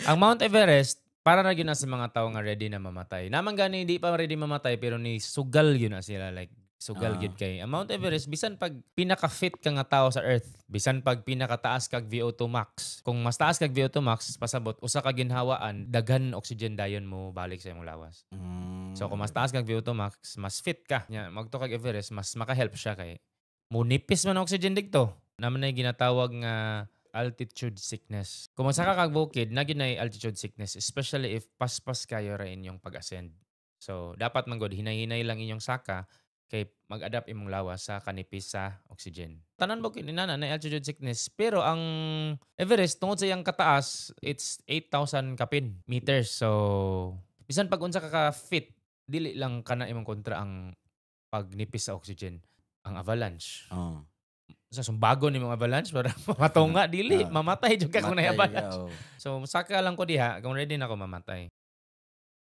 Ang Mount Everest para ra gyud na sa mga tawo nga ready na mamatay. Naman gani di pa ready mamatay pero ni sugal gyud na sila like sugal Oo. gyud kay ang Mount Everest bisan pag pinaka-fit ka nga tawo sa Earth, bisan pag pinakataas kag VO2 max. Kung mas taas kag VO2 max pasabot usa ka ginhawaan daghan oxygen dayon mo balik sa imong lawas. So kung mas Hmm. taas kag VO2 max, mas fit ka. Nya magtuo kag Everest mas maka-help siya kay munipis man ang oxygen didto. Naman nay ginatawag nga altitude sickness. Kung magsaka kag bukid, na gyud nay altitude sickness, especially if paspas kayo ra inyong pag-ascend. So, dapat man gud hinay-hinay lang inyong saka kay mag-adapt imong lawas sa kanipis sa oxygen. Tanan bukid inana nay altitude sickness, pero ang Everest tungod sa iyang kataas, it's 8,000 meters. So, bisan pag unsa ka ka-fit, dili lang kana imong kontra ang pagnipis sa oxygen, ang avalanche. Oo. Sa sumbagon nimong avalanche para matunga dili, Oo. mamatay jud ka kung Matay ka, na-avalanche. oo. So, saka lang ko diha kung ready na ako mamatay.